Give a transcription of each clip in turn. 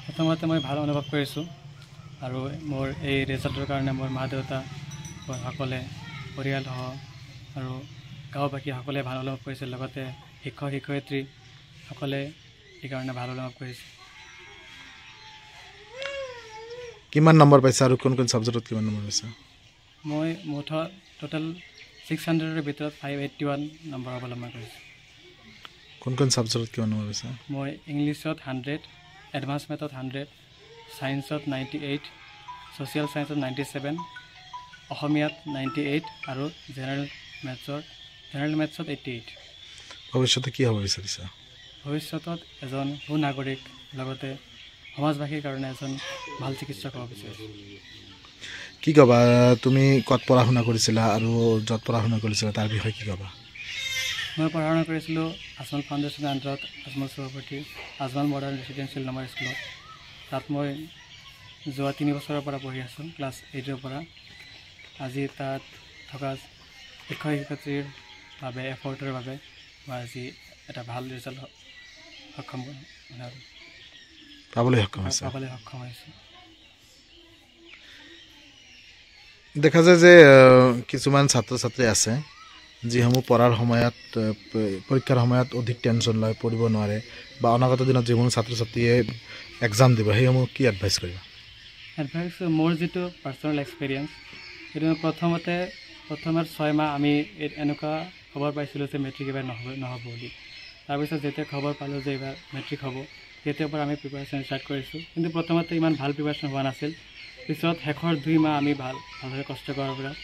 প্ৰথমতে মই ভাল অনুভৱ কৰিছোঁ আৰু মোৰ এই ৰিজাল্টৰ কাৰণে মোৰ মা দেউতা সকলে পৰিয়ালসহ আৰু গাঁওবাসী সকলে ভাল অনুভৱ কৰিছে, লগতে শিক্ষক শিক্ষয়িত্ৰী সকলে এইকাৰণে ভাল অনুভৱ কৰিছে। কিমান নম্বৰ পাইছা আৰু কোন কোন ছাবজেক্টত কিমান নম্বৰ পাইছা? মই মুঠত টোটেল 600ৰ ভিতৰত 581 নম্বৰ অৱলম্বন কৰিছোঁ। কোন কোন ছাবজেক্টত কিমান নম্বৰ পাইছা? মই ইংলিছত 100, এডভান্স মেথত 100, ছায়েন্সত 98, ছ'চিয়েল ছায়েন্সত 97, অসমীয়াত 98 আৰু জেনেৰেল মেথছত 88। ভৱিষ্যতে কি হ'ব বিচাৰিছা? ভৱিষ্যতত এজন সুনাগৰিক লগতে সমাজবাসীৰ কাৰণে এজন ভাল চিকিৎসক হ'ব বিচাৰিছোঁ। কি ক'বা, তুমি ক'ত পঢ়া শুনা কৰিছিলা আৰু য'ত পঢ়া শুনা কৰিছিলা তাৰ বিষয়ে কি ক'বা? মই পঢ়া শুনা কৰিছিলোঁ আজমল ফাউণ্ডেশ্যনৰ আণ্ডাৰত আজমল সভাপতি আজমল মডাৰ্ণ ৰেচিডেঞ্চিয়েল নামৰ স্কুলত। তাত মই যোৱা 3 বছৰৰ পৰা পঢ়ি আছোঁ, ক্লাছ 8ৰ পৰা। আজি তাত থকা শিক্ষক শিক্ষয়িত্ৰীৰ বাবে এফৰ্টৰ বাবে মই আজি এটা ভাল ৰিজাল্ট পাবলৈ সক্ষম হৈছোঁ। দেখা যায় যে কিছুমান ছাত্ৰ ছাত্ৰী আছে যিসমূহ পঢ়াৰ সময়ত পৰীক্ষাৰ সময়ত অধিক টেনশ্যন লয়, পঢ়িব নোৱাৰে বা অনাগত দিনত যিসমূহ ছাত্ৰ ছাত্ৰীয়ে এক্সাম দিব সেইসমূহ কি এডভাইচ কৰিবা? এডভাইচ মোৰ যিটো পাৰ্চনেল এক্সপিৰিয়েঞ্চ, সেইটো প্ৰথমে 6 মাহ আমি এনেকুৱা খবৰ পাইছিলোঁ যে মেট্ৰিক এইবাৰ নহ'ব বুলি। তাৰপিছত যেতিয়া খবৰ পালোঁ যে এইবাৰ মেট্ৰিক হ'ব, তেতিয়াৰ পৰা আমি প্ৰিপাৰেশ্যন ষ্টাৰ্ট কৰিছোঁ। কিন্তু প্ৰথমতে ইমান ভাল প্ৰিপাৰেশ্যন হোৱা নাছিল। পিছত শেষৰ 2 মাহ আমি ভালদৰে কষ্ট কৰাৰ ফলত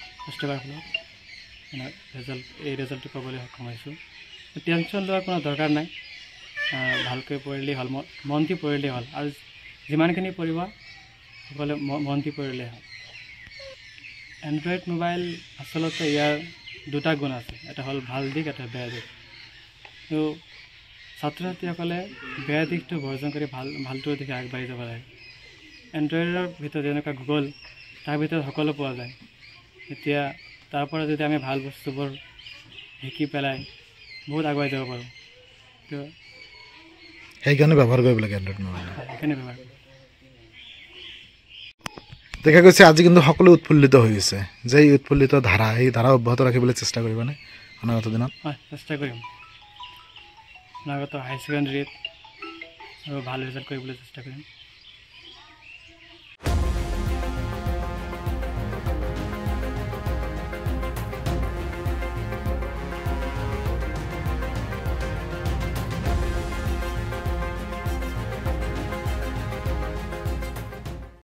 এই ৰিজাল্টটো পাবলৈ সক্ষম হৈছোঁ। টেনশ্যন লোৱাৰ কোনো দৰকাৰ নাই, ভালকৈ পঢ়িলেই হ'ল, মন দি পঢ়িলেই হ'ল আৰু যিমানখিনি পঢ়িব সকলোৱে মন দি পঢ়িলেই হ'ল। এণ্ড্ৰইড মোবাইল আচলতে ইয়াৰ 2টা গুণ আছে, এটা হ'ল ভাল দিশ, এটা বেয়া দিশ। তো ছাত্ৰ ছাত্ৰীসকলে বেয়া দিশটো বৰ্জন কৰি ভালটোৰ দিশে আগবাঢ়ি যাব লাগে। এণ্ড্ৰইডৰ ভিতৰত যেনেকুৱা গুগল, তাৰ ভিতৰত সকলো পোৱা যায়। এতিয়া তাৰ পৰা যদি আমি ভাল বস্তুবোৰ শিকি পেলাই বহুত আগুৱাই যাব পাৰোঁ, তো সেইকাৰণে ব্যৱহাৰ কৰিব লাগে এণ্ড্ৰইড মোবাইল। সেইকাৰণে ব্যৱহাৰ কৰোঁ। দেখা গৈছে আজি কিন্তু সকলো উৎফুল্লিত হৈ গৈছে, যে এই উৎফুল্লিত এই ধাৰা অব্যাহত ৰাখিবলৈ চেষ্টা কৰিবানে অনাগত দিনত? হয়, চেষ্টা কৰিম। অনাগত হাই ছেকেণ্ডেৰীত আৰু ভাল ৰিজাল্ট কৰিবলৈ চেষ্টা কৰিম।